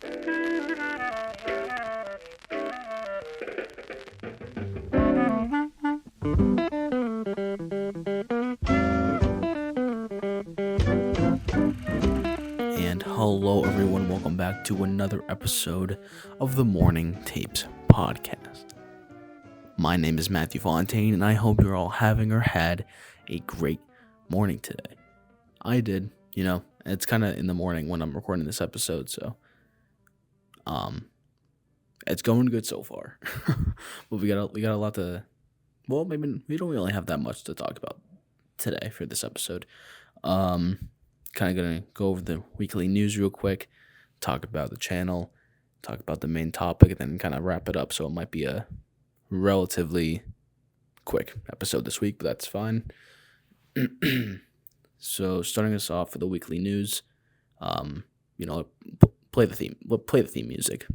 And hello, everyone. Welcome back to another episode of the Morning Tapes podcast. My name is Matthew Fontaine, and I hope you're all having or had a great morning today. I did. It's kind of in the morning when I'm recording this episode, so it's going good so far. But we got a lot to. Well, maybe we don't really have that much to talk about today for this episode. Kind of gonna go over the weekly news real quick, talk about the channel, talk about the main topic, and then kind of wrap it up. So it might be a relatively quick episode this week, but that's fine. So starting us off for the weekly news, play the theme music.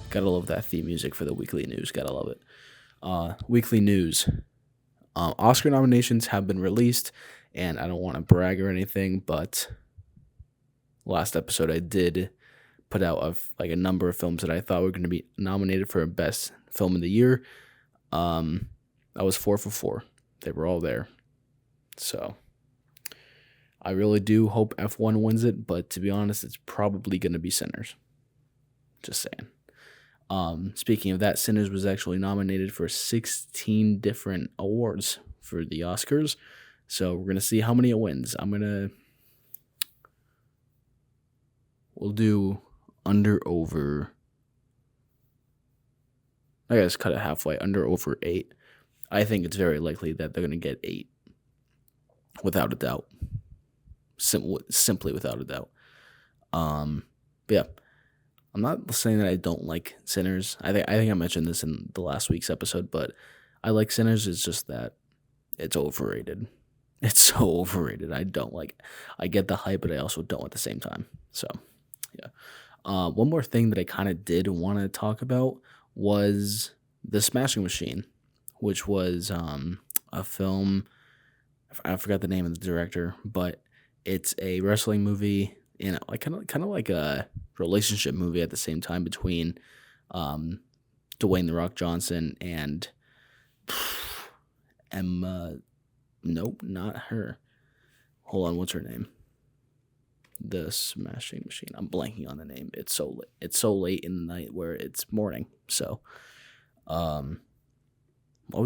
Gotta love that theme music for the weekly news. Gotta love it. Weekly news. Oscar nominations have been released, and I don't want to brag or anything, but last episode I did put out a number of films that I thought were going to be nominated for Best Film of the Year. I was 4 for 4. They were all there. So I really do hope F1 wins it, but to be honest, it's probably going to be Sinners. Just saying. Speaking of that, Sinners was actually nominated for 16 different awards for the Oscars. So we're going to see how many it wins. We'll do under over. I guess cut it halfway, under over 8. I think it's very likely that they're going to get 8. Without a doubt. Simply without a doubt. Yeah. I'm not saying that I don't like Sinners. I think I mentioned this in the last week's episode, but I like Sinners. It's just that it's overrated. It's so overrated. I don't like it. I get the hype, but I also don't at the same time. So, yeah. One more thing that I kind of did want to talk about was The Smashing Machine, which was a film. I forgot the name of the director, but it's a wrestling movie. Kind of like a relationship movie at the same time between Dwayne "The Rock" Johnson and Emma. Nope, not her. Hold on, what's her name? The Smashing Machine. I'm blanking on the name. It's so late in the night where it's morning. So, what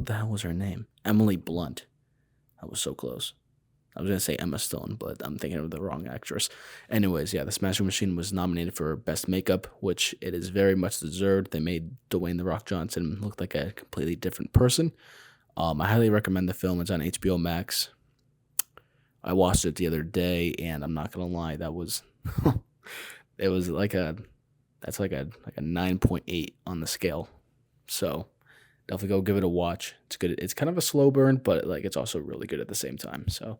the hell was her name? Emily Blunt. I was so close. I was going to say Emma Stone, but I'm thinking of the wrong actress. Anyways, yeah, The Smashing Machine was nominated for Best Makeup, which it is very much deserved. They made Dwayne "The Rock" Johnson look like a completely different person. I highly recommend the film. It's on HBO Max. I watched it the other day, and I'm not going to lie, that was it was like a 9.8 on the scale. So definitely go give it a watch. It's good. It's kind of a slow burn, but it's also really good at the same time. So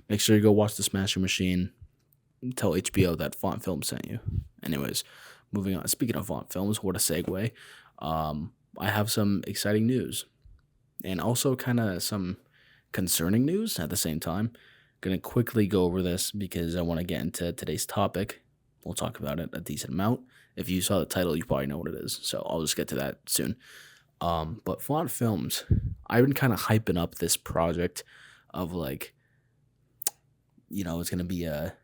make sure you go watch The Smashing Machine. Tell HBO that Font Film sent you. Anyways, moving on. Speaking of Font Films, what a segue. I have some exciting news and also kind of some concerning news at the same time. Going to quickly go over this because I want to get into today's topic. We'll talk about it a decent amount. If you saw the title, you probably know what it is. So I'll just get to that soon. But Font Films, I've been kind of hyping up this project of it's going to be a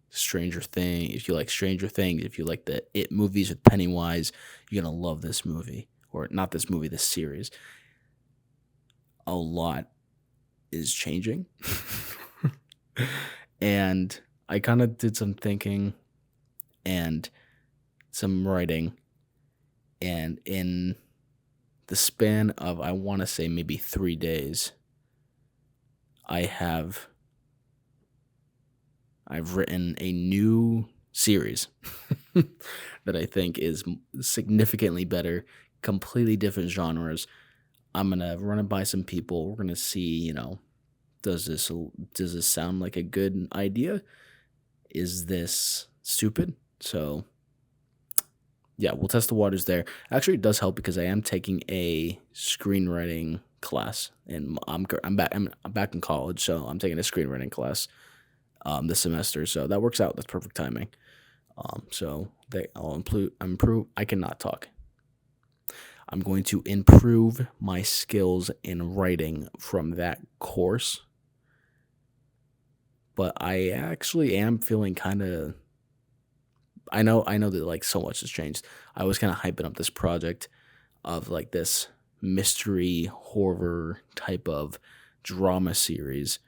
Stranger Things. If you like Stranger Things, if you like the It movies with Pennywise, you're going to love this movie. Or not this movie, this series. A lot is changing. And I kind of did some thinking and some writing. And in the span of, I want to say maybe 3 days, I've written a new series that I think is significantly better, completely different genres. I'm going to run it by some people. We're going to see, does this sound like a good idea? Is this stupid? So yeah, we'll test the waters there. Actually, it does help because I am taking a screenwriting class, and I'm back in college, so I'm taking a screenwriting class. this semester, so that works out. That's perfect timing. So I'll improve. I cannot talk. I'm going to improve my skills in writing from that course, but I actually am feeling kind of. I know that like so much has changed. I was kind of hyping up this project of like this mystery horror type of drama series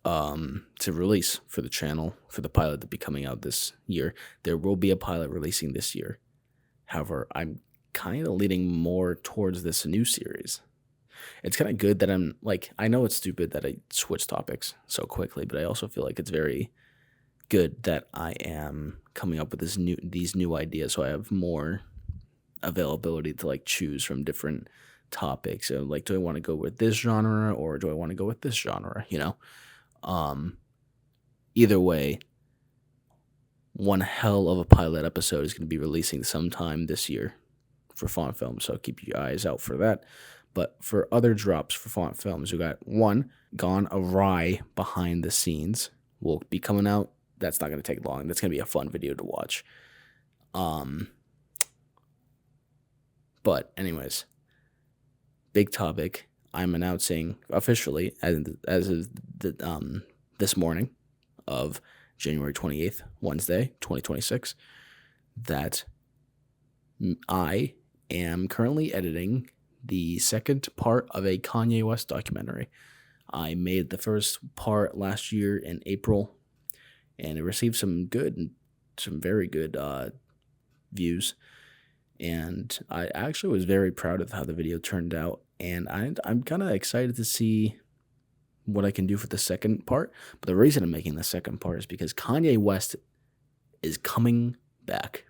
to release for the channel for the pilot to be coming out this year. There will be a pilot releasing this year. However, I'm kind of leaning more towards this new series. It's kind of good that I'm like, I know it's stupid that I switch topics so quickly, but I also feel like it's very good that I am coming up with these new ideas, so I have more availability to like choose from different topics. So like, do I want to go with this genre or do I want to go with this genre? Um, Either way, one hell of a pilot episode is going to be releasing sometime this year for Font Film, so keep your eyes out for that. But for other drops for Font Films, we got one Gone Awry behind the scenes will be coming out. That's not going to take long. That's going to be a fun video to watch. But anyways, big topic. I'm announcing officially as of this morning of January 28th, Wednesday, 2026, that I am currently editing the second part of a Kanye West documentary. I made the first part last year in April, and it received some very good views. And I actually was very proud of how the video turned out, and I'm kind of excited to see what I can do for the second part. But the reason I'm making the second part is because Kanye West is coming back.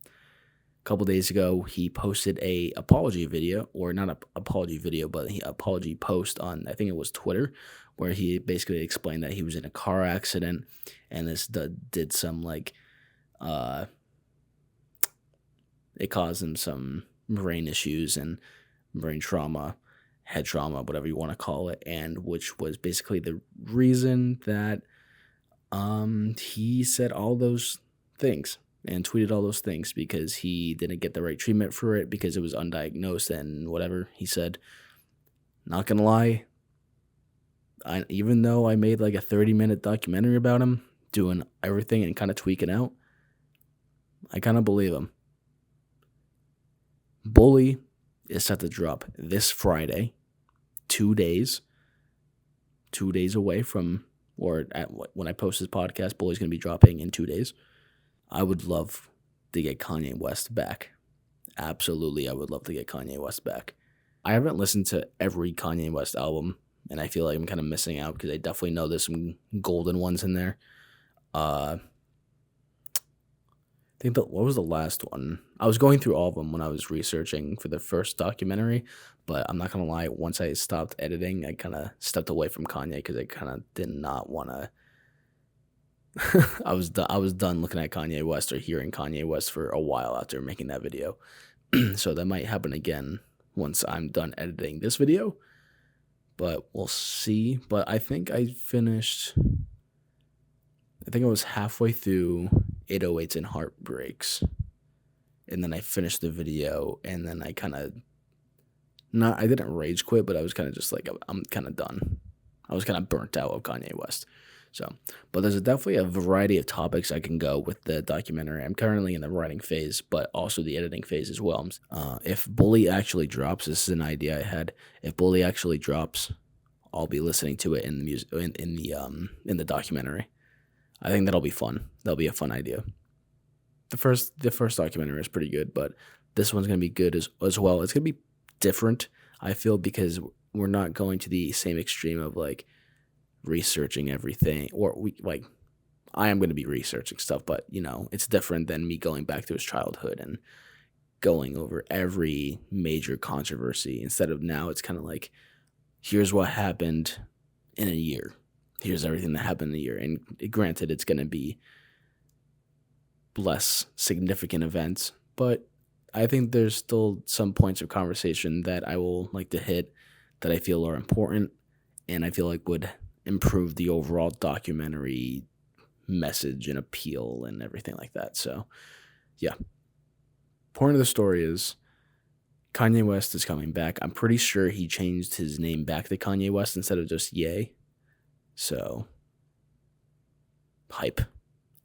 A couple days ago, he posted a apology video, or not a apology video, but an apology post on, I think it was Twitter, where he basically explained that he was in a car accident, and this did some like, it caused him some brain issues and brain trauma, head trauma, whatever you want to call it, and which was basically the reason that he said all those things and tweeted all those things, because he didn't get the right treatment for it because it was undiagnosed and whatever he said. Not gonna lie, even though I made like a 30-minute documentary about him doing everything and kind of tweaking out, I kind of believe him. Bully is set to drop this Friday, 2 days away from, or when I post this podcast, Bully's going to be dropping in 2 days. I would love to get Kanye West back. Absolutely, I would love to get Kanye West back. I haven't listened to every Kanye West album, and I feel like I'm kind of missing out because I definitely know there's some golden ones in there. I think what was the last one? I was going through all of them when I was researching for the first documentary, but I'm not gonna lie. Once I stopped editing, I kind of stepped away from Kanye because I kind of did not want to. I was done looking at Kanye West or hearing Kanye West for a while after making that video. So that might happen again once I'm done editing this video, but we'll see. But I think I was halfway through 808s and Heartbreaks, and then I finished the video, and then I didn't rage quit, but I was kind of just like, I'm kind of done. I was kind of burnt out of Kanye West. So, but there's definitely a variety of topics I can go with the documentary. I'm currently in the writing phase, but also the editing phase as well. If Bully actually drops, this is an idea I had. If Bully actually drops, I'll be listening to it in the music in the documentary. I think that'll be fun. That'll be a fun idea. The first documentary is pretty good, but this one's gonna be good as well. It's gonna be different, I feel, because we're not going to the same extreme of like researching everything, or I am gonna be researching stuff, but it's different than me going back to his childhood and going over every major controversy. Instead of now, it's kind of like, here's what happened in a year. Here's everything that happened in a year. And granted, it's going to be less significant events, but I think there's still some points of conversation that I will like to hit that I feel are important and I feel like would improve the overall documentary message and appeal and everything like that. So, yeah. Point of the story is Kanye West is coming back. I'm pretty sure he changed his name back to Kanye West instead of just Ye. So, hype.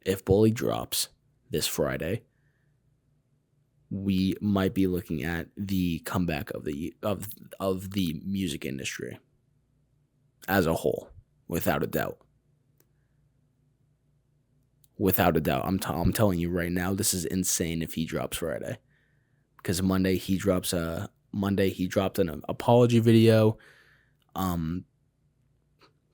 If Bully drops this Friday, we might be looking at the comeback of the music industry as a whole, without a doubt. Without a doubt, I'm telling you right now, this is insane if he drops Friday, because Monday he dropped an apology video.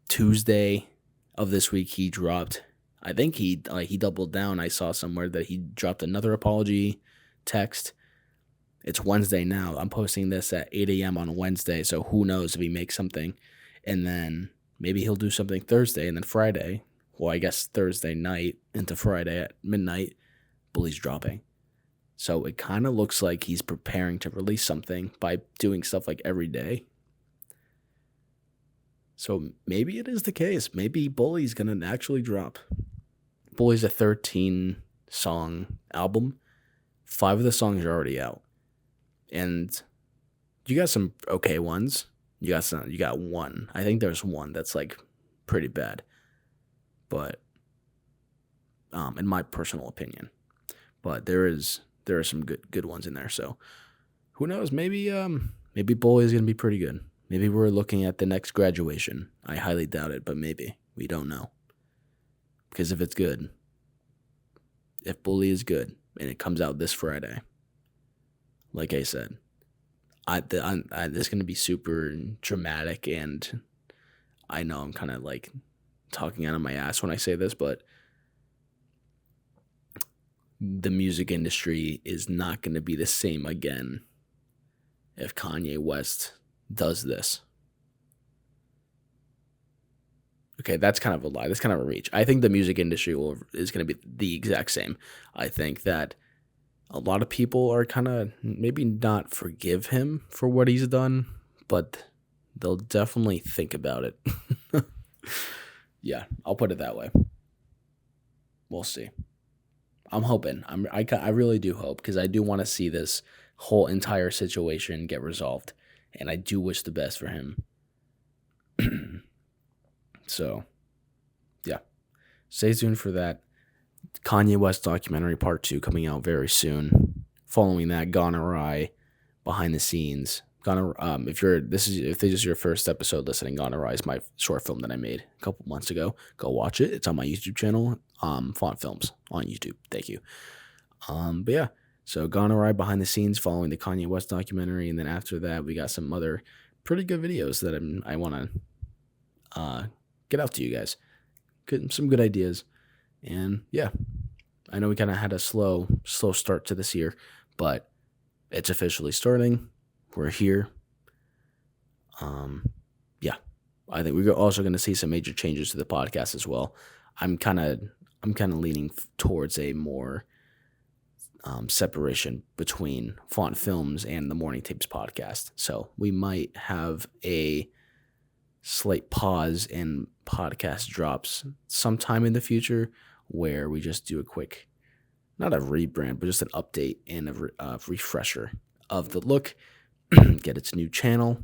Tuesday of this week he dropped. I think he doubled down. I saw somewhere that he dropped another apology text. It's Wednesday now. I'm posting this at 8 a.m. on Wednesday, so who knows if he makes something. And then maybe he'll do something Thursday, and then Friday, well, I guess Thursday night into Friday at midnight, Bully's dropping. So it kind of looks like he's preparing to release something by doing stuff like every day. So maybe it is the case. Maybe Bully's going to actually drop. Bully's a 13-song album. 5 of the songs are already out. And you got some okay ones. You got one. I think there's one that's like pretty bad. But in my personal opinion. But there are some good ones in there. So who knows? Maybe Bully is gonna be pretty good. Maybe we're looking at the next Graduation. I highly doubt it, but maybe. We don't know. Because if it's good, if Bully is good and it comes out this Friday, like I said, it's gonna be super dramatic, and I know I'm kind of like talking out of my ass when I say this, but the music industry is not going to be the same again if Kanye West does this. Okay, that's kind of a lie. That's kind of a reach. I think the music industry is going to be the exact same. I think that a lot of people are kind of maybe not forgive him for what he's done, but they'll definitely think about it. Yeah, I'll put it that way. We'll see. I'm hoping. I really do hope, because I do want to see this whole entire situation get resolved, and I do wish the best for him. So, yeah. Stay tuned for that Kanye West documentary part 2 coming out very soon. Following that, Gone Awry behind the scenes. If this is your first episode listening, Gone Awry is my short film that I made a couple months ago. Go watch it. It's on my YouTube channel, Font Films on YouTube. Thank you. But yeah, so Gone Awry behind the scenes, following the Kanye West documentary, and then after that, we got some other pretty good videos that I want to get out to you guys. Some good ideas, and yeah, I know we kind of had a slow start to this year, but it's officially starting. We're here. Yeah, I think we're also going to see some major changes to the podcast as well. I'm kind of leaning towards a more separation between Font Films and the Morning Tapes podcast. So we might have a slight pause in podcast drops sometime in the future, where we just do a quick, not a rebrand, but just an update and a refresher of the look. Get its new channel,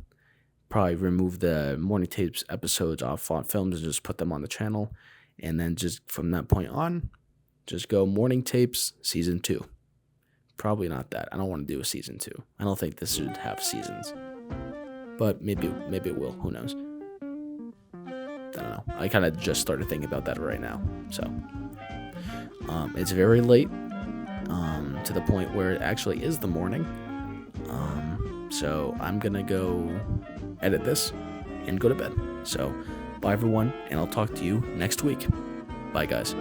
probably remove the Morning Tapes episodes off Font Films and just put them on the channel, and then just from that point on, just go Morning Tapes Season 2. Probably not that. I don't want to do a Season 2. I don't think this should have seasons, but maybe it will. Who knows? I don't know. I kind of just started thinking about that right now. So it's very late, to the point where it actually is the morning. So I'm going to go edit this and go to bed. So bye, everyone, and I'll talk to you next week. Bye, guys.